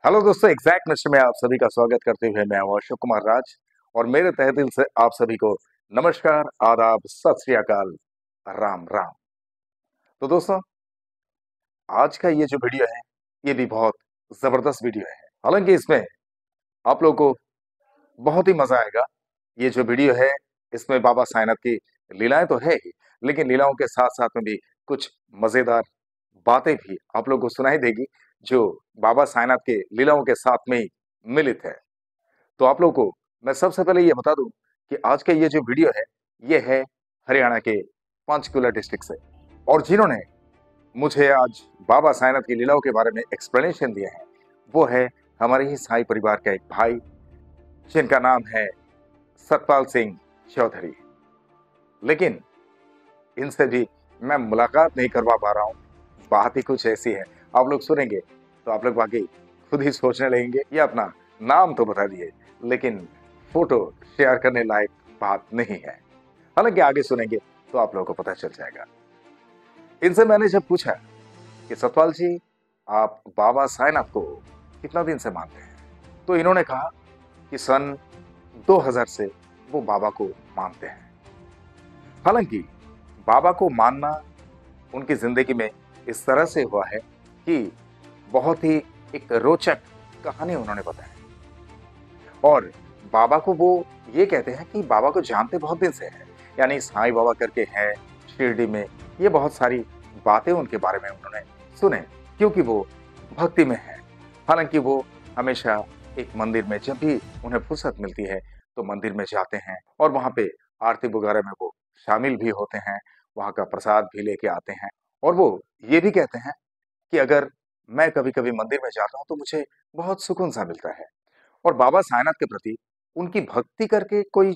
Hello दोस्तों, exact mister में आप सभी का स्वागत करते हुए मैं हूं अशोक कुमार राज। और मेरे तहे दिल से आप सभी को नमस्कार, आदाब, सत श्री अकाल, राम राम। तो दोस्तों, आज का ये जो वीडियो है ये भी बहुत जबरदस्त वीडियो है। हालांकि इसमें आप लोगों को बहुत ही मजा आएगा। ये जो वीडियो है इसमें बाबा साईंनाथ की लीलाएं तो है ही, लेकिन लीलाओं के साथ साथ में भी कुछ मजेदार बातें भी आप लोगों को सुनाई देगी जो बाबा साईंनाथ के लीलाओं के साथ में ही मिलित है। तो आप लोगों को मैं सबसे पहले ये बता दूं कि आज का ये जो वीडियो है ये है हरियाणा के पंचकुला डिस्ट्रिक्ट से। और जिन्होंने मुझे आज बाबा साईंनाथ की लीलाओं के बारे में एक्सप्लेनेशन दिया है वो है हमारे ही साई परिवार का एक भाई जिनका नाम है सतपाल सिंह चौधरी। लेकिन इनसे भी मैं मुलाकात नहीं करवा पा रहा हूँ। बात ही कुछ ऐसी है, आप लोग सुनेंगे तो आप लोग वाकई खुद ही सोचने लगेंगे। ये अपना नाम तो बता दिए लेकिन फोटो शेयर करने लायक बात नहीं है। हालांकि आगे सुनेंगे तो आप लोगों को पता चल जाएगा। इनसे मैंने जब पूछा कि सतपाल जी, आप बाबा साईंनाथ को कितना दिन से मानते हैं, तो इन्होंने कहा कि सन 2000 से वो बाबा को मानते हैं। हालांकि बाबा को मानना उनकी जिंदगी में इस तरह से हुआ है कि बहुत ही एक रोचक कहानी उन्होंने बताई। और बाबा को वो ये कहते हैं कि बाबा को जानते बहुत दिन से हैं, यानी साईं बाबा करके हैं शिरडी में। ये बहुत सारी बातें उनके बारे में उन्होंने सुने क्योंकि वो भक्ति में है। हालांकि वो हमेशा एक मंदिर में जब भी उन्हें फुर्सत मिलती है तो मंदिर में जाते हैं और वहां पे आरती वगैरह में वो शामिल भी होते हैं, वहां का प्रसाद भी लेके आते हैं। और वो ये भी कहते हैं कि अगर मैं कभी कभी मंदिर में जाता हूँ तो मुझे बहुत सुकून सा मिलता है। और बाबा साईंनाथ के प्रति उनकी भक्ति करके कोई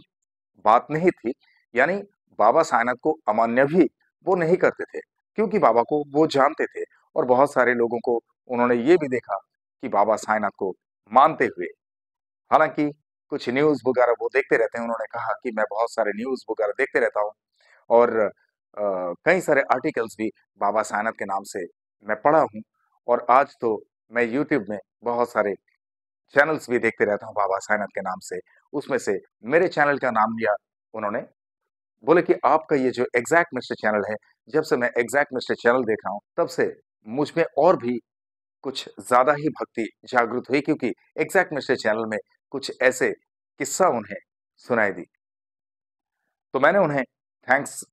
बात नहीं थी, यानी बाबा साईंनाथ को अमान्य भी वो नहीं करते थे क्योंकि बाबा को वो जानते थे। और बहुत सारे लोगों को उन्होंने ये भी देखा कि बाबा साईंनाथ को मानते हुए। हालांकि कुछ न्यूज वगैरह वो देखते रहते हैं। उन्होंने कहा कि मैं बहुत सारे न्यूज वगैरह देखते रहता हूँ और कई सारे आर्टिकल्स भी बाबा साईंनाथ के नाम से मैं पढ़ा हूँ। और आज तो मैं यूट्यूब में बहुत सारे चैनल्स भी देखते रहता हूँ बाबा साईंनाथ के नाम से। उसमें से मेरे चैनल का नाम लिया उन्होंने, बोले कि आपका ये जो एग्जैक्ट मिस्टर चैनल है, जब से मैं एग्जैक्ट मिस्टर चैनल देख रहा हूँ तब से मुझ में और भी कुछ ज्यादा ही भक्ति जागृत हुई क्योंकि एग्जैक्ट मिस्टर चैनल में कुछ ऐसे किस्सा उन्हें सुनाई दी। तो मैंने उन्हें थैंक्स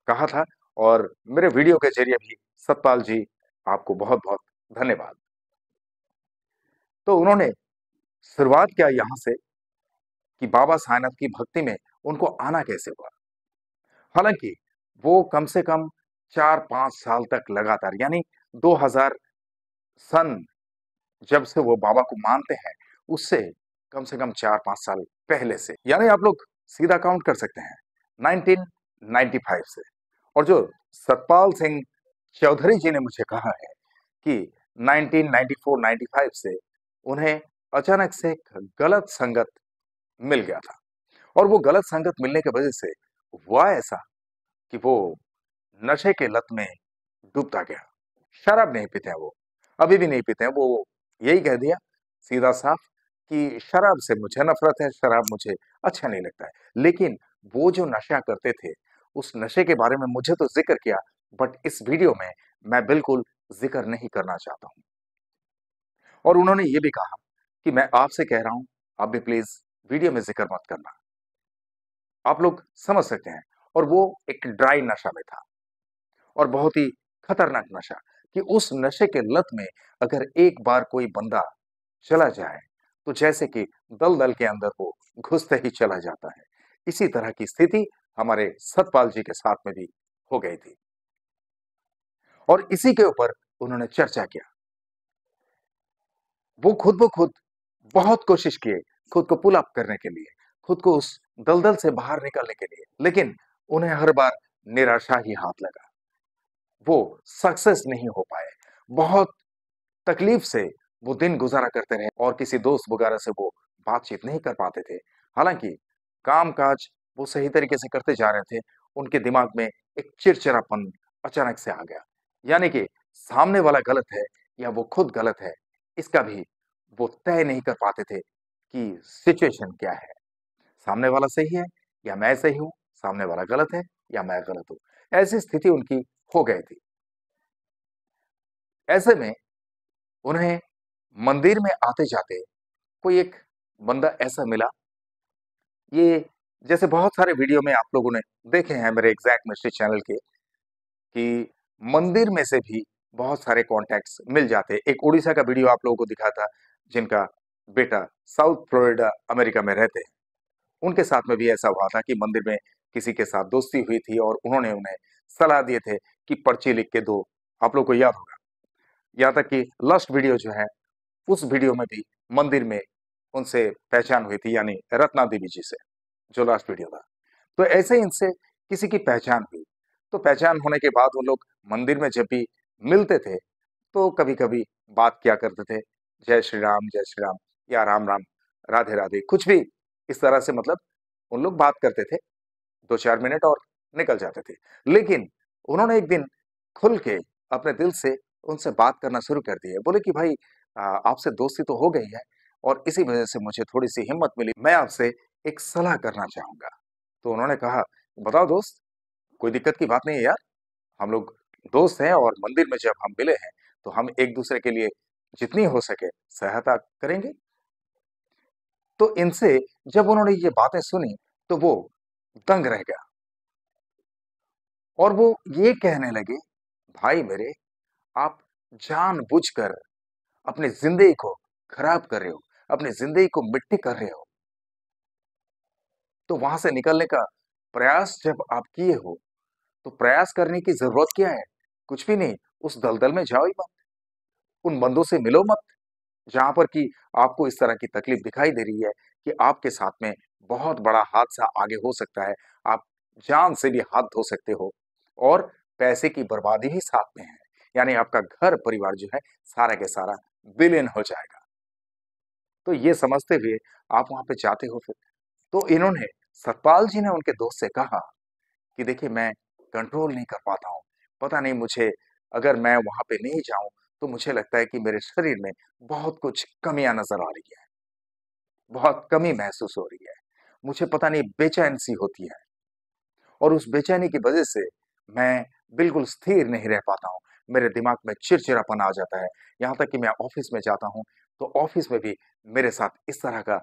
कहा था और मेरे वीडियो के जरिए भी सतपाल जी आपको बहुत बहुत धन्यवाद। तो उन्होंने शुरुआत किया यहाँ से कि बाबा साईंनाथ की भक्ति में उनको आना कैसे हुआ। हालांकि वो कम से कम 4-5 साल तक लगातार, यानी 2000 सन जब से वो बाबा को मानते हैं उससे कम से कम 4-5 साल पहले से, यानी आप लोग सीधा काउंट कर सकते हैं 1995 से। और जो सतपाल सिंह चौधरी जी ने मुझे कहा है कि 1994-95 से उन्हें अचानक से एक गलत संगत मिल गया था। और वो गलत संगत मिलने की वजह से हुआ ऐसा कि वो नशे के लत में डूबता गया। शराब नहीं पीते हैं वो, अभी भी नहीं पीते हैं। वो यही कह दिया सीधा साफ कि शराब से मुझे नफरत है, शराब मुझे अच्छा नहीं लगता है। लेकिन वो जो नशा करते थे उस नशे के बारे में मुझे तो जिक्र किया, बट इस वीडियो में मैं बिल्कुल जिक्र नहीं करना चाहता हूं। और उन्होंने ये भी कहा कि मैं आपसे कह रहा हूं, आप भी प्लीज वीडियो में जिक्र मत करना। आप लोग समझ सकते हैं। और वो एक ड्राई नशा में था और बहुत ही खतरनाक नशा कि उस नशे के लत में अगर एक बार कोई बंदा चला जाए तो जैसे कि दलदल के अंदर वो घुसते ही चला जाता है। इसी तरह की स्थिति हमारे सतपाल जी के साथ में भी हो गई थी। और इसी के ऊपर उन्होंने चर्चा किया। वो खुद ब खुद बहुत कोशिश किए खुद को पुल अप करने के लिए, खुद को उस दलदल से बाहर निकालने के लिए, लेकिन उन्हें हर बार निराशा ही हाथ लगा। वो सक्सेस नहीं हो पाए। बहुत तकलीफ से वो दिन गुजारा करते रहे और किसी दोस्त वगैरह से वो बातचीत नहीं कर पाते थे। हालांकि काम काज वो सही तरीके से करते जा रहे थे, उनके दिमाग में एक चिड़चिड़ापन अचानक से आ गया। यानी कि सामने वाला गलत है या वो खुद गलत है, इसका भी वो तय नहीं कर पाते थे कि सिचुएशन क्या है, सामने वाला सही है या मैं सही हूं, सामने वाला गलत है या मैं गलत हूं। ऐसी स्थिति उनकी हो गई थी। ऐसे में उन्हें मंदिर में आते जाते कोई एक बंदा ऐसा मिला। ये जैसे बहुत सारे वीडियो में आप लोगों ने देखे हैं मेरे एग्जैक्ट मिस्ट्री चैनल के, कि मंदिर में से भी बहुत सारे कॉन्टैक्ट्स मिल जाते हैं। एक उड़ीसा का वीडियो आप लोगों को दिखा था, जिनका बेटा साउथ फ्लोरिडा अमेरिका में रहते हैं। उनके साथ में भी ऐसा हुआ था कि मंदिर में किसी के साथ दोस्ती हुई थी और उन्होंने उन्हें सलाह दिए थे कि पर्ची लिख के दो। आप लोग को याद होगा। यहाँ तक कि लास्ट वीडियो जो है, उस वीडियो में भी मंदिर में उनसे पहचान हुई थी, यानी रत्ना देवी जी से, जो लास्ट वीडियो था। तो ऐसे ही इनसे किसी की पहचान हुई। तो पहचान होने के बाद वो लोग मंदिर में जब भी मिलते थे, तो कभी-कभी बात किया करते थे, जय श्री राम या राम राम, राधे राधे, कुछ भी इस तरह से, मतलब उन लोग बात करते थे 2-4 मिनट और निकल जाते थे। लेकिन उन्होंने एक दिन खुल के अपने दिल से उनसे बात करना शुरू कर दिया। बोले कि भाई, आपसे दोस्ती तो हो गई है और इसी वजह से मुझे थोड़ी-सी हिम्मत मिली, मैं आपसे एक सलाह करना चाहूँगा। तो उन्होंने कहा, बताओ दोस्त, कोई दिक्कत की बात नहीं है यार, हम लोग दोस्त हैं और मंदिर में जब हम मिले हैं, तो हम एक-दूसरे के लिए जितनी हो सके सहायता करेंगे। तो इनसे जब उन्होंने ये बातें सुनी, तो वो दंग रह गया और वो ये कहने लगे, भाई मेरे, आप जानबूझकर अपनी ज़िंदगी को खराब कर रहे हो, अपनी ज़िंदगी को मिट्टी कर रहे हो। तो वहाँ से निकलने का प्रयास जब आप किए हो, तो प्रयास करने की ज़रूरत क्या है? कुछ भी नहीं, उस दलदल में जाओ ही मत, उन बंदों से मिलो मत, जहाँ पर कि आपको इस तरह की तकलीफ दिखाई दे रही है कि आपके साथ में बहुत बड़ा हादसा आगे हो सकता है, आप जान से भी हाथ धो सकते हो और पैसे की बर्बादी भी साथ में है। यानी आपका घर-परिवार जो है, सारा के सारा विलीन हो जाएगा। तो ये समझते हुए आप वहाँ पे जाते हो फिर। तो इन्होंने, सतपाल जी ने उनके दोस्त से कहा कि देखिए, मैं कंट्रोल नहीं कर पाता हूँ। पता नहीं मुझे, अगर मैं वहाँ पे नहीं जाऊँ, तो मुझे लगता है कि मेरे शरीर में बहुत कुछ कमियाँ नज़र आ रही हैं, बहुत कमी महसूस हो रही है। मुझे पता नहीं बेचैन-सी होती है और उस बेचैनी की वज़ह से मैं बिल्कुल स्थिर नहीं रह पाता हूँ। मेरे दिमाग में चिड़चिड़ापन आ जाता है। यहाँ तक कि मैं ऑफ़िस में जाता हूँ, तो ऑफ़िस में भी मेरे साथ इस तरह का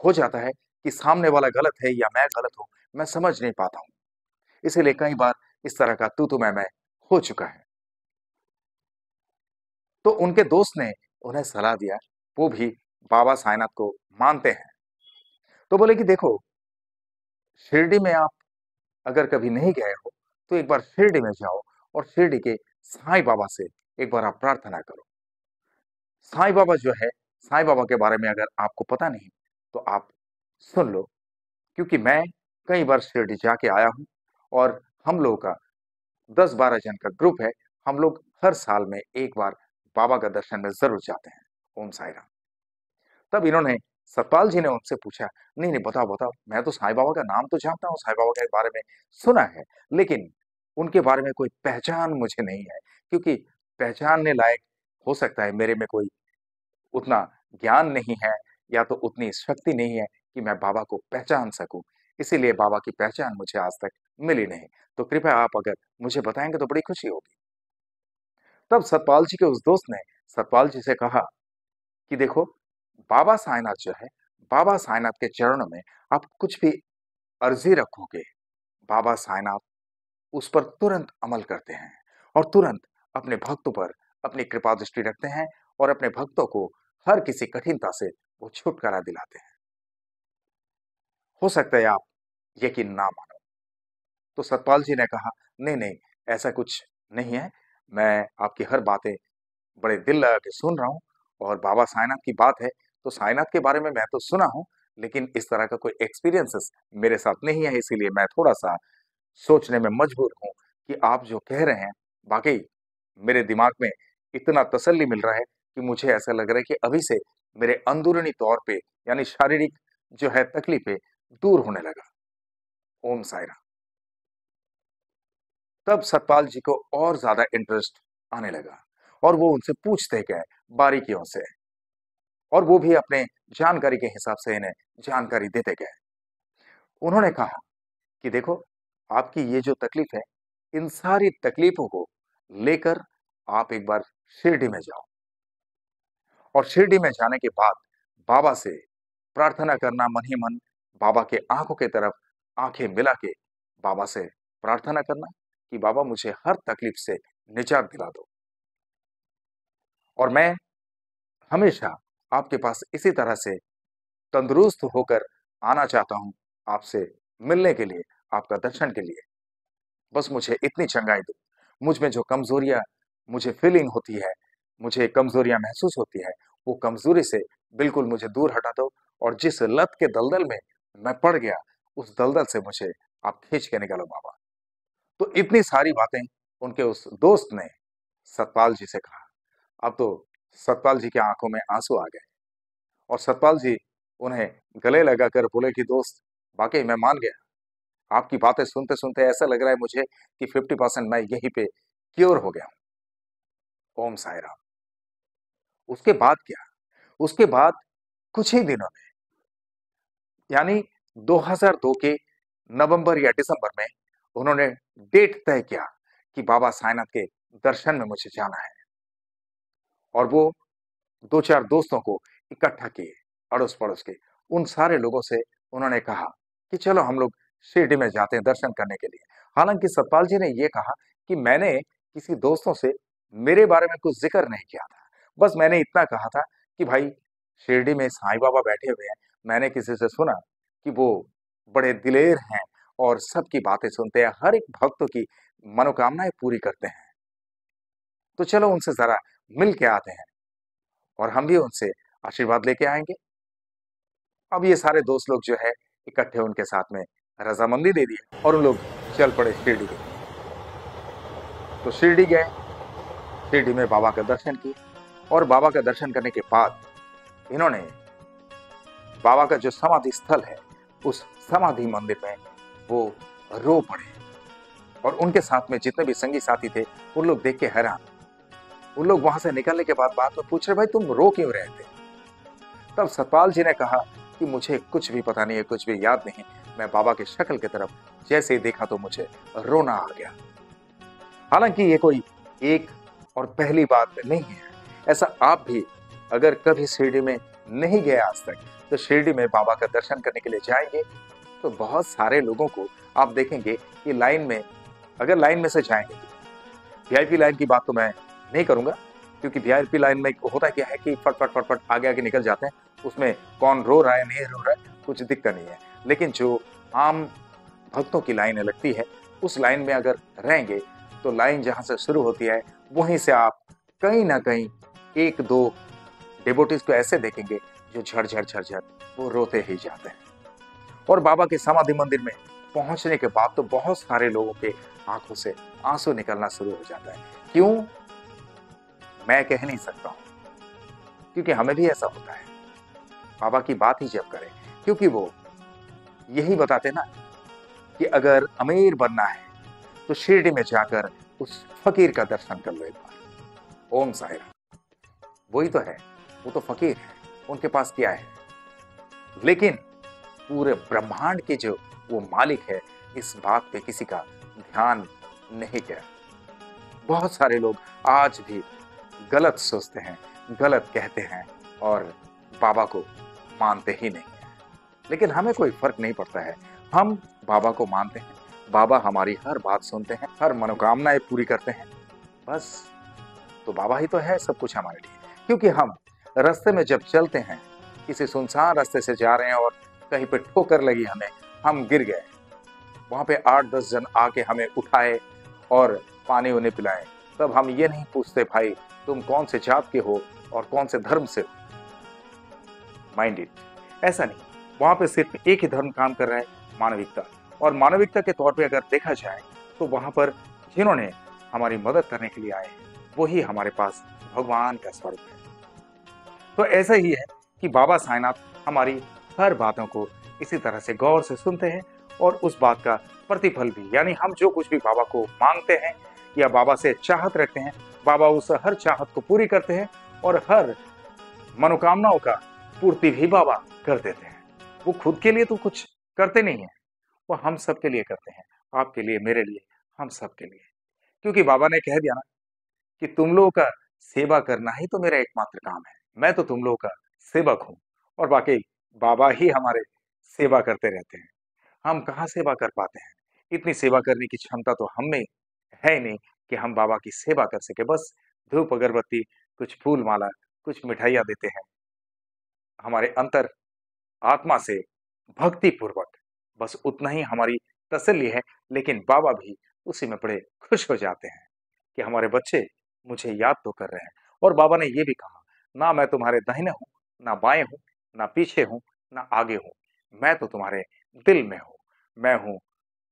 हो जाता है कि सामने वाला गलत है या मैं गलत हूँ, मैं समझ नहीं पाता हूँ। इसीलिए कई बार इस तरह का तू-तू मैं-मैं हो चुका है। तो उनके दोस्त ने उन्हें सलाह दिया, वो भी बाबा साईंनाथ को मानते हैं। तो बोले कि देखो, शिरडी में आप अगर कभी नहीं गए हो, तो एक बार शिरडी में जाओ और शिरडी के साईं बाबा से एक बार आप प्रार्थना करो। साईं बाबा जो है, साईं बाबा के बारे में अगर आपको पता नहीं, तो आप सुन लो, क्योंकि मैं कई बार शिरडी जाके आया हूँ और हम लोगों का 10-12 जन का ग्रुप है। हम लोग हर साल में एक बार बाबा का दर्शन में ज़रूर जाते हैं। ओम साईं राम। तब इन्होंने, सतपाल जी ने उनसे पूछा, नहीं, नहीं, बताओ, बताओ, मैं तो साईं बाबा का नाम तो जानता हूँ, साईं बाबा के बारे में सुना है, लेकिन उनके बारे में कोई पहचान मुझे नहीं है, क्योंकि पहचानने लायक हो सकता है मेरे में कोई उतना ज्ञान नहीं है या तो उतनी शक्ति नहीं है कि मैं बाबा को पहचान सकूँ। इसीलिए बाबा की पहचान मुझे आज तक मिली नहीं। तो कृपया आप अगर मुझे बताएँगे तो बड़ी खुशी होगी। तब सतपाल जी के उस दोस्त ने सतपाल जी से कहा कि देखो, बाबा साईंनाथ जो है, बाबा साईंनाथ के चरणों में आप कुछ भी अर्ज़ी रखोगे, बाबा साईंनाथ उस पर तुरंत अमल करते हैं और तुरंत अपने भक्तों पर अपनी कृपा दृष्टि रखते हैं और अपने भक्तों को हर किसी कठिनता से वो छुटकारा दिलाते हैं। हो सकता है आप यकीन ना मानो। तो सतपाल जी ने कहा, नहीं, नहीं, ऐसा कुछ नहीं है। मैं आपकी हर बातें बड़े दिल लगा के सुन रहा हूँ और बाबा साईंनाथ की बात है, तो साईंनाथ के बारे में मैं तो सुना हूँ, लेकिन इस तरह का कोई एक्सपीरियंसेस मेरे साथ नहीं है, इसीलिए मैं थोड़ा-सा सोचने में मजबूर हूँ कि आप जो कह रहे हैं, वाक़ई मेरे दिमाग में इतना तसल्ली मिल रहा है कि मुझे ऐसा लग रहा है कि अभी से मेरे अंदरूनी तौर पे, यानी शारीरिक जो है तकलीफ़ें दूर होने लगा। ओम साईं राम। तब सतपाल जी को और ज़्यादा इंटरेस्ट आने लगा और वो उनसे पूछते गए बारीकियों से। और वो भी अपने जानकारी के हिसाब से इन्हें जानकारी देते गए। उन्होंने कहा कि देखो, आपकी ये जो तकलीफ है, इन सारी तकलीफों को लेकर आप एक बार शिरडी में जाओ और शिरडी में जाने के बाद बाबा से प्रार्थना करना मन ही मन, बाबा के आंखों की तरफ आंखें मिला के बाबा से प्रार्थना करना कि बाबा मुझे हर तकलीफ से निजात दिला दो और मैं हमेशा आपके पास इसी तरह से तंदुरुस्त होकर आना चाहता हूं, आपसे मिलने के लिए, आपका दर्शन के लिए। बस मुझे इतनी चंगाई दो, मुझ में जो कमजोरियां मुझे फीलिंग होती है, मुझे कमजोरियां महसूस होती है, वो कमजोरी से बिल्कुल मुझे दूर हटा दो और जिस लत के दलदल में मैं पड़ गया, उस दलदल से मुझे आप खींच के निकालो बाबा। तो इतनी सारी बातें उनके उस दोस्त ने सतपाल जी से कहा। अब तो सतपाल जी की आंखों में आंसू आ गए और सतपाल जी उन्हें गले लगाकर बोले कि दोस्त, वाकई मैं मान गया, आपकी बातें सुनते सुनते ऐसा लग रहा है मुझे कि 50% मैं यहीं पे क्योर हो गया हूं। ओम साई राम। उसके बाद क्या, उसके बाद कुछ ही दिनों में, यानी 2002 के नवंबर या दिसंबर में उन्होंने डेट तय किया कि बाबा साईनाथ के दर्शन में मुझे जाना है और वो दो चार दोस्तों को इकट्ठा किए, अड़ोस पड़ोस के उन सारे लोगों से उन्होंने कहा कि चलो हम लोग शिरडी में जाते हैं दर्शन करने के लिए। हालांकि सतपाल जी ने यह कहा कि मैंने किसी दोस्तों से मेरे बारे में कुछ जिक्र नहीं किया था, बस मैंने इतना कहा था कि भाई शिरडी में साईं बाबा बैठे हुए हैं, मैंने किसी से सुना कि वो बड़े दिलेर हैं और सबकी बातें सुनते हैं, हर एक भक्त की मनोकामनाएं पूरी करते हैं, तो चलो उनसे जरा मिल के आते हैं और हम भी उनसे आशीर्वाद लेके आएंगे। अब ये सारे दोस्त लोग जो है इकट्ठे उनके साथ में रजामंदी दे दी और उन लोग चल पड़े शिरडी के। तो शिरडी गए, शिरडी में बाबा का दर्शन किए और बाबा का दर्शन करने के बाद इन्होंने बाबा का जो समाधि स्थल है, उस समाधि मंदिर में वो रो पड़े और उनके साथ में जितने भी संगी साथी थे उन लोग देख के हैरान। उन लोग वहां से निकलने के बाद बात में पूछ रहे, भाई तुम रो क्यों रहे थे? तब सतपाल जी ने कहा कि मुझे कुछ भी पता नहीं है, कुछ भी याद नहीं, मैं बाबा की शक्ल की तरफ जैसे ही देखा तो मुझे रोना आ गया। हालांकि ये कोई एक और पहली बात नहीं है, ऐसा आप भी अगर कभी शिरडी में नहीं गए आज तक, तो शिरडी में बाबा का दर्शन करने के लिए जाएंगे तो बहुत सारे लोगों को आप देखेंगे कि लाइन में, अगर लाइन में से जाएंगे तो वीआईपी लाइन की बात तो मैं नहीं करूंगा, क्योंकि वीआईपी लाइन में होता क्या है कि फटफट फटफट आगे आगे निकल जाते हैं, उसमें कौन रो रहा है नहीं रो रहा है कुछ दिक्कत नहीं है। लेकिन जो आम भक्तों की लाइनें लगती है, उस लाइन में अगर रहेंगे तो लाइन जहां से शुरू होती है वहीं से आप कहीं ना कहीं एक दो डिवोटीज को ऐसे देखेंगे जो झरझर झरझर वो रोते ही जाते हैं। और बाबा के समाधि मंदिर में पहुंचने के बाद तो बहुत सारे लोगों के आंखों से आंसू निकलना शुरू हो जाता है। क्यों, मैं कह नहीं सकता हूं, क्योंकि हमें भी ऐसा होता है। बाबा की बात ही जब करें, क्योंकि वो यही बताते ना कि अगर अमीर बनना है तो शिरडी में जाकर उस फकीर का दर्शन कर लो एक बार। ओम साई राम। वही तो है, वो तो फकीर है, उनके पास क्या है, लेकिन पूरे ब्रह्मांड के जो वो मालिक है, इस बात पे किसी का ध्यान नहीं गया। बहुत सारे लोग आज भी गलत सोचते हैं, गलत कहते हैं और बाबा को मानते ही नहीं है। लेकिन हमें कोई फर्क नहीं पड़ता है, हम बाबा को मानते हैं, बाबा हमारी हर बात सुनते हैं, हर मनोकामनाएं पूरी करते हैं, बस। तो बाबा ही तो है सब कुछ हमारे लिए। क्योंकि हम रास्ते में जब चलते हैं, किसी सुनसान रास्ते से जा रहे हैं और कहीं पे ठोकर लगी हमें, हम गिर गए, वहां पे 8-10 जन आके हमें उठाए और पानी उन्हें पिलाए, तब हम ये नहीं पूछते भाई तुम कौन से जात के हो और कौन से धर्म से हो। माइंड इट, ऐसा नहीं, वहां पे सिर्फ एक ही धर्म काम कर रहा है, मानविकता। और मानविकता के तौर पे अगर देखा जाए तो वहां पर जिन्होंने हमारी मदद करने के लिए आए वही हमारे पास भगवान का स्वरूप है। तो ऐसा ही है कि बाबा साईनाथ हमारी हर बातों को इसी तरह से गौर से सुनते हैं और उस बात का प्रतिफल भी, यानी हम जो कुछ भी बाबा को मांगते हैं या बाबा से चाहत रखते हैं, बाबा उस हर चाहत को पूरी करते हैं और हर मनोकामनाओं का पूर्ति भी बाबा कर देते हैं। वो खुद के लिए तो कुछ करते नहीं है, वो हम सबके लिए करते हैं, आपके लिए, मेरे लिए, हम सबके लिए। क्योंकि बाबा ने कह दिया ना कि तुम लोगों का सेवा करना ही तो मेरा एकमात्र काम है। मैं तो तुम लोगों का सेवक हूँ और वाक़ई बाबा ही हमारे सेवा करते रहते हैं। हम कहाँ सेवा कर पाते हैं? इतनी सेवा करने की क्षमता तो हम में है ही नहीं कि हम बाबा की सेवा कर सकें। बस धूप अगरबत्ती, कुछ फूल-माला, कुछ मिठाइयाँ देते हैं। हमारे अंतर आत्मा से भक्ति पूर्वक बस उतना ही हमारी तसल्ली है, लेकिन बाबा भी उसी में बड़े खुश हो जाते हैं कि हमारे बच्चे मुझे याद तो कर रहे हैं। और बाबा ने ये भी कहा, ना मैं तुम्हारे दाहिने हूँ, ना बाएँ हूँ, ना पीछे हूँ, ना आगे हूँ, मैं तो तुम्हारे दिल में हूँ, मैं हूँ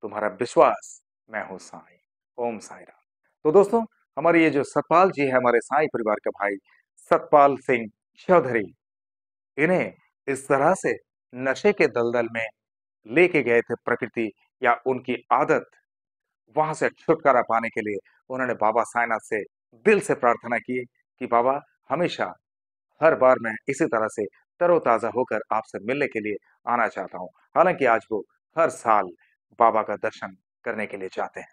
तुम्हारा विश्वास, मैं हूँ साईं। ओम साईं राम। तो दोस्तों, हमारे ये जो सतपाल जी है, हमारे साईं परिवार का भाई सतपाल सिंह चौधरी, इन्हें इस तरह से नशे के दलदल में लेके गए थे प्रकृति या उनकी आदत, वहां से छुटकारा पाने के लिए उन्होंने बाबा साईंनाथ से दिल से प्रार्थना की कि बाबा हमेशा हर बार मैं इसी तरह से तरोताजा होकर आपसे मिलने के लिए आना चाहता हूँ। हालांकि आज वो हर साल बाबा का दर्शन करने के लिए जाते हैं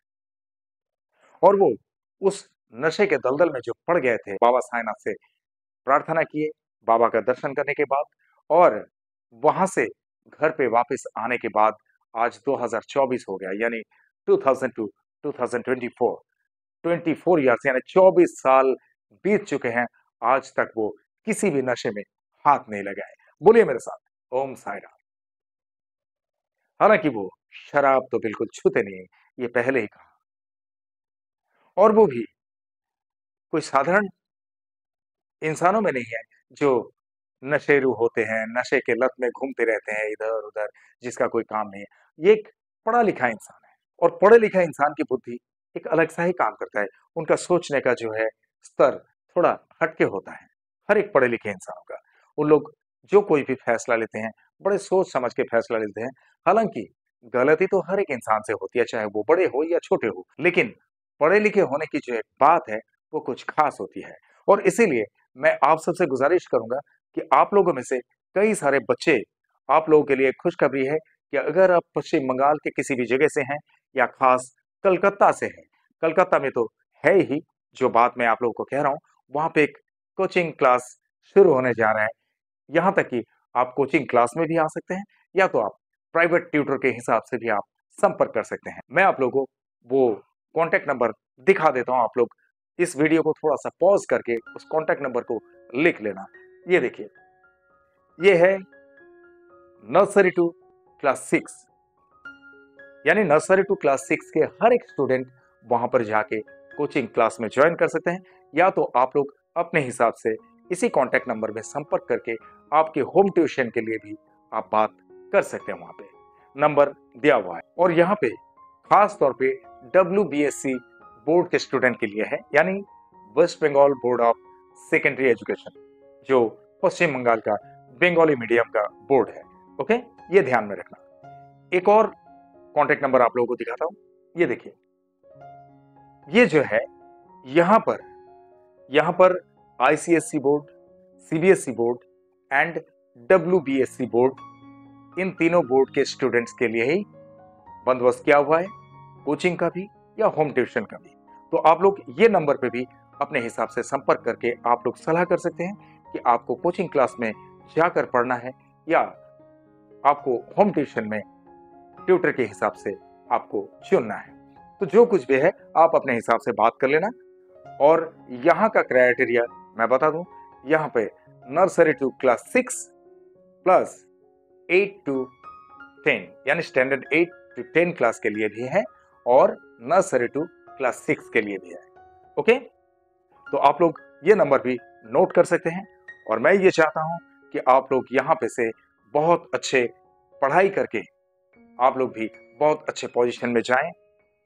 और वो उस नशे के दलदल में जो पड़ गए थे, बाबा साईंनाथ से प्रार्थना किए बाबा का दर्शन करने के बाद और वहां से घर पे वापस आने के बाद आज 2024 हो गया, यानी 2000 टू 2024, 24 ईयर्स यानी 24 साल बीत चुके हैं। आज तक वो किसी भी नशे में हाथ नहीं लगाए। बोलिए मेरे साथ ओम साई राम। हालांकि वो शराब तो बिल्कुल छूते नहीं, ये पहले ही कहा। और वो भी कोई साधारण इंसानों में नहीं है जो नशेरू होते हैं, नशे के लत में घूमते रहते हैं इधर-उधर, जिसका कोई काम नहीं है। ये एक पढ़ा-लिखा इंसान है और पढ़े-लिखे इंसान की बुद्धि एक अलग सा ही काम करता है। उनका सोचने का जो है स्तर थोड़ा हटके होता है, हर एक पढ़े-लिखे इंसानों का। वो लोग जो कोई भी फैसला लेते हैं, बड़े सोच-समझ के फैसला लेते हैं। हालाँकि गलती तो हर एक इंसान से होती है, चाहे वो बड़े हो या छोटे हो। लेकिन पढ़े-लिखे होने की जो एक बात है, वो कुछ खास होती है और इसीलिए मैं आप सबसे गुज़ारिश करूँगा कि आप लोगों में से कई सारे बच्चे, आप लोगों के लिए खुशखबरी है कि अगर आप पश्चिम बंगाल के किसी भी जगह से हैं या खास कलकत्ता से हैं, कलकत्ता में तो है ही, जो बात मैं आप लोगों को कह रहा हूँ, वहाँ पे एक कोचिंग क्लास शुरू होने जा रहा है। यहाँ तक कि आप कोचिंग क्लास में भी आ सकते हैं या तो आप प्राइवेट ट्यूटर के हिसाब से भी आप संपर्क कर सकते हैं। मैं आप लोगों को वो कॉन्टैक्ट नंबर दिखा देता हूँ, आप लोग इस वीडियो को थोड़ा-सा पॉज़ करके उस कॉन्टैक्ट नंबर को लिख लेना। ये देखिए, ये है नर्सरी टू क्लास 6, यानी नर्सरी टू क्लास 6 के हर एक स्टूडेंट वहां पर जाके कोचिंग क्लास में ज्वाइन कर सकते हैं या तो आप लोग अपने हिसाब से इसी कॉन्टैक्ट नंबर में संपर्क करके आपके होम ट्यूशन के लिए भी आप बात कर सकते हैं। वहां पे नंबर दिया हुआ है और यहाँ पे खास तौर पे WBSC बोर्ड के स्टूडेंट के लिए है, यानी West Bengal board of secondary education, जो पश्चिम बंगाल का बंगाली मीडियम का बोर्ड है। ओके, ये ध्यान में रखना। एक और कॉन्टैक्ट नंबर आप लोगों को दिखाता हूं, ये देखिए, ये जो है यहां पर ICSC board, CBSE board and WBSC board, इन तीनों बोर्ड के स्टूडेंट्स के लिए ही बंदोबस्त किया हुआ है, कोचिंग का भी या होम ट्यूशन का भी। तो आप लोग ये नंबर पे भी अपने हिसाब से संपर्क करके आप लोग सलाह कर सकते हैं कि आपको कोचिंग क्लास में जाकर पढ़ना है या आपको होम ट्यूशन में ट्यूटर के हिसाब से आपको चुनना है। तो जो कुछ भी है आप अपने हिसाब से बात कर लेना। और यहाँ का क्राइटेरिया मैं बता दूं, यहाँ पे nursery to class 6 plus 8 to 10 यानी स्टैंडर्ड 8 टू 10 क्लास के लिए भी है और नर्सरी टू क्लास 6 के लिए भी है। ओके, तो आप लोग ये नंबर भी नोट कर सकते हैं और मैं ये चाहता हूं कि आप लोग यहाँ पे से बहुत अच्छे पढ़ाई करके आप लोग भी बहुत अच्छे पोजीशन में जाएं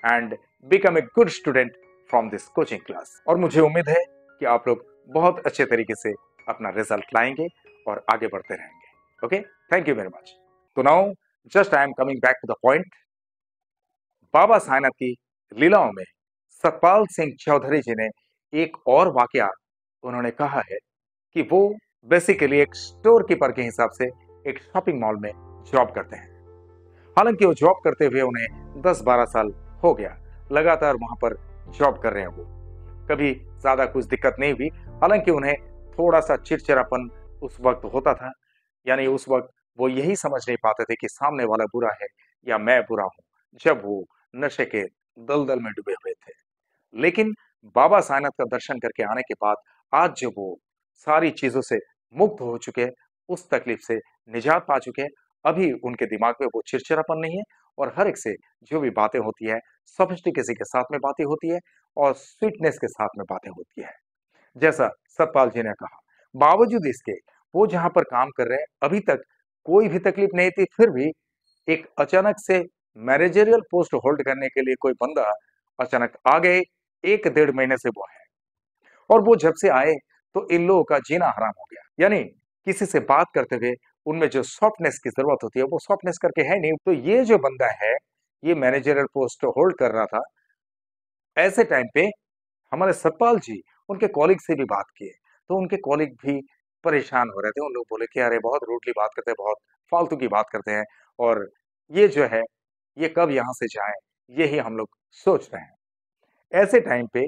and become a good student from this coaching class. और मुझे उम्मीद है कि आप लोग बहुत अच्छे तरीके से अपना रिजल्ट लाएंगे और आगे बढ़ते रहेंगे। Okay, thank you very much. तो now just I am coming back to the point. Baba Sainath की लीलाओं में सतपाल सिंह चौधरी जी ने एक और वाकया उन्होंने कहा है कि वो बेसिकली एक स्टोर कीपर के हिसाब से एक शॉपिंग मॉल में जॉब करते हैं। हालांकि वो जॉब करते हुए उन्हें 10-12 साल हो गया, लगातार वहां पर जॉब कर रहे हैं वो। कभी ज्यादा कुछ दिक्कत नहीं हुई। हालांकि उन्हें थोड़ा सा चिड़चिड़ापन उस वक्त होता था, यानी उस वक्त वो यही समझ नहीं पाते थे कि सामने वाला बुरा है या मैं बुरा हूं, जब वो नशे के दलदल में डूबे हुए थे। लेकिन बाबा साईनाथ का दर्शन करके आने के बाद आज जो वो सारी चीजों से मुक्त हो चुके हैं, उस तकलीफ से निजात पा चुके हैं, अभी उनके दिमाग में वो चिड़चिड़ापन नहीं है और हर एक से जो भी बातें होती है, सोफिस्टिकेसी के साथ में बातें होती है और स्वीटनेस के साथ में बातें होती है। जैसा सतपाल जी ने कहा, बावजूद इसके वो जहां पर काम कर रहे हैं, अभी तक कोई भी तकलीफ नहीं थी, फिर भी एक अचानक से मैनेजरियल पोस्ट होल्ड करने के लिए कोई बंदा अचानक आ गए। 1 डेढ़ महीने से वो है और वो जब से आए तो इन लोगों का जीना हराम हो गया। यानी किसी से बात करते हुए उनमें जो सॉफ्टनेस की जरूरत होती है वो सॉफ्टनेस करके है नहीं। तो ये जो बंदा है, ये मैनेजरियल पोस्ट होल्ड कर रहा था। ऐसे टाइम पे हमारे सतपाल जी उनके कॉलीग से भी बात किए, तो उनके कॉलीग भी परेशान हो रहे थे। उन लोग बोले कि अरे बहुत रूडली बात करते हैं, बहुत फालतू की बात करते हैं और ये जो है, ये कब यहाँ से जाए, यही हम लोग सोच रहे हैं। ऐसे टाइम पे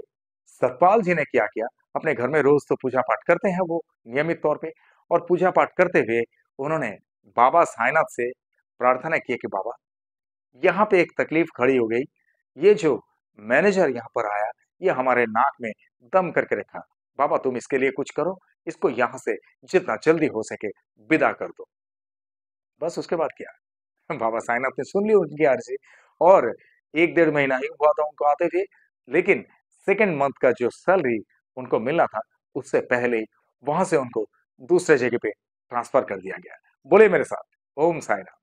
सतपाल जी ने क्या किया, अपने घर में रोज तो पूजा पाठ करते हैं वो नियमित तौर पे, और पूजा पाठ करते हुए उन्होंने बाबा साईनाथ से प्रार्थना की कि बाबा, यहाँ पे एक तकलीफ खड़ी हो गई। ये जो मैनेजर यहाँ पर आया, ये हमारे नाक में दम करके रखा। बाबा तुम इसके लिए कुछ करो, इसको यहाँ से जितना जल्दी हो सके विदा कर दो। बस उसके बाद क्या, बाबा साईनाथ ने सुन ली उनकी अर्जी और 1 डेढ़ महीना ही हुआ था उनको आते हुए, लेकिन सेकंड मंथ का जो सैलरी उनको मिलना था, उससे पहले ही वहां से उनको दूसरे जगह पे ट्रांसफर कर दिया गया। बोले मेरे साथ ओम साईनाथ।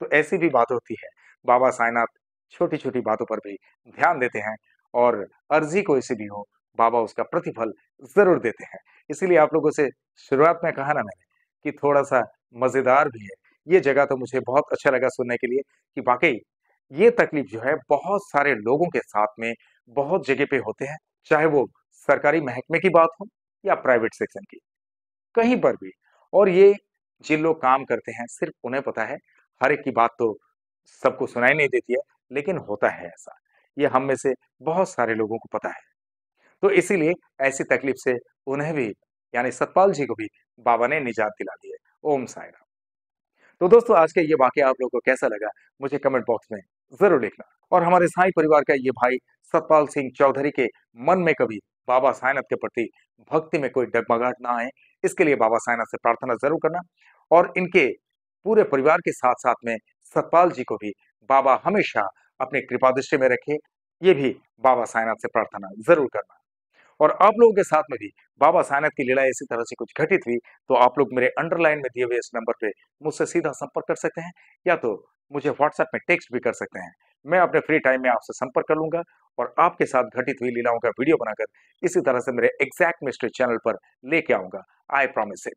तो ऐसी भी बात होती है, बाबा साईनाथ छोटी-छोटी बातों पर भी ध्यान देते हैं और अर्जी कोई सी भी हो, बाबा उसका प्रतिफल ज़रूर देते हैं। इसीलिए आप लोगों से शुरुआत में कहा ना मैंने कि थोड़ा-सा मज़ेदार भी है। ये जगह तो मुझे बहुत अच्छा लगा सुनने के लिए कि वाक़ई ये तकलीफ जो है बहुत सारे लोगों के साथ में बहुत जगह पे होते हैं, चाहे वो सरकारी महकमे की बात हो या प्राइवेट सेक्शन की। कहीं पर भी। और ये जिन लोग काम करते हैं सिर्फ उन्हें पता है, हर एक की बात तो सबको सुनाई नहीं देती है, लेकिन होता है ऐसा। ये हम में से बहुत सारे लोगों को पता है। तो इसीलिए ऐसी तकलीफ से उन्हें भी, यानी सतपाल जी को भी बाबा ने निजात दिला दी है। ओम साई राम। तो दोस्तों आज का ये वाकया आप लोगों को कैसा लगा, मुझे कमेंट बॉक्स में ज़रूर लिखना। और हमारे साईं परिवार का ये भाई सतपाल सिंह चौधरी के मन में कभी बाबा साईनाथ के प्रति भक्ति में कोई डगमगाहट ना आए, इसके लिए बाबा साईनाथ से प्रार्थना ज़रूर करना। और इनके पूरे परिवार के साथ-साथ में सतपाल जी को भी बाबा हमेशा अपनी कृपा दृष्टि में रखे, ये भी बाबा साईनाथ से प्रार्थना ज़रूर करना। और आप लोगों के साथ में भी बाबा साईनाथ की लीला इसी तरह से कुछ घटित हुई, तो आप लोग मेरे अंडरलाइन में दिए हुए इस नंबर पे मुझसे सीधा संपर्क कर सकते हैं, या तो मुझे व्हाट्सएप में टेक्स्ट भी कर सकते हैं। मैं अपने फ्री टाइम में आपसे संपर्क कर लूँगा और आपके साथ घटित हुई लीलाओं का वीडियो बनाकर इसी तरह से मेरे एग्ज़ैक्ट मिस्ट्री चैनल पर लेके आऊँगा, आई प्रॉमिस इट।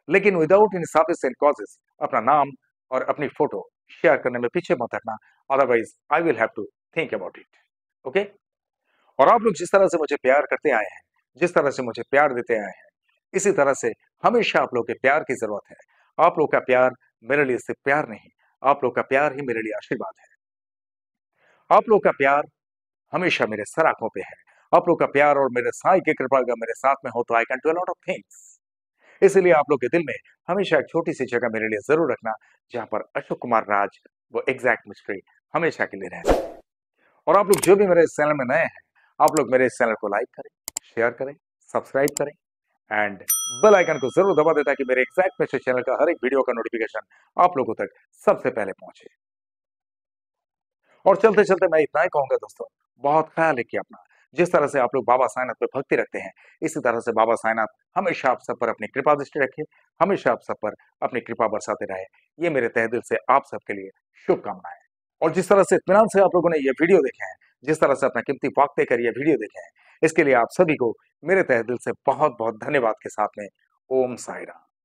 लेकिन विदाउट एनी सफिशिएंट कॉजेज़ अपना नाम और अपनी फ़ोटो शेयर करने में पीछे मत हटना, otherwise I will have to think about it. Okay? और आप लोग जिस तरह से मुझे प्यार करते आए हैं, जिस तरह से मुझे प्यार देते आए हैं, इसी तरह से हमेशा आप लोगों के प्यार की ज़रूरत है। आप लोग का प्यार मेरे लिए सिर्फ़ प्यार नहीं, आप लोग का प्यार ही मेरे लिए आशीर्वाद है। आप लोग का प्यार हमेशा मेरे सर आँखों पे है। आप लोग का प्यार और मेरे साईं की कृपा अगर मेरे साथ में हो तो I can do a lot of things. इसीलिए आप लोग के दिल में हमेशा एक छोटी-सी जगह मेरे लिए ज़रूर रखना, जहाँ पर अशोक कुमार राज, वो एग्ज़ैक्ट मिस्ट्री हमेशा के लिए रह जाए। और आप लोग जो भी मेरे इस चैनल में नए हैं, आप लोग मेरे इस चैनल को लाइक करें, शेयर करें, सब्सक्राइब करें एंड बेल आइकन को ज़रूर दबा दें ताकि मेरे एग्ज़ैक्ट मिस्ट्री चैनल का हर एक वीडियो का नोटिफ़िकेशन आप लोगों तक सबसे पहले पहुँचे। और चलते-चलते मैं इतना ही कहूँगा दोस्तों, बहुत ख़्याल रखिए अपना। जिस तरह से आप लोग बाबा साईनाथ पे भक्ति रखते हैं, इसी तरह से बाबा साईनाथ हमेशा आप सब पर अपनी कृपा दृष्टि रखे, हमेशा आप सब पर अपनी कृपा बरसाते रहे। ये मेरे तहे दिल से आप सबके लिए शुभकामनाएँ। और जिस तरह से इत्मीनान से आप लोगों ने ये वीडियो देखे हैं, जिस तरह से अपना कीमती वक़्त देकर ये वीडियो देखे हैं, इसके लिए आप सभी को मेरे तहे दिल से बहुत-बहुत धन्यवाद के साथ में ओम साई राम।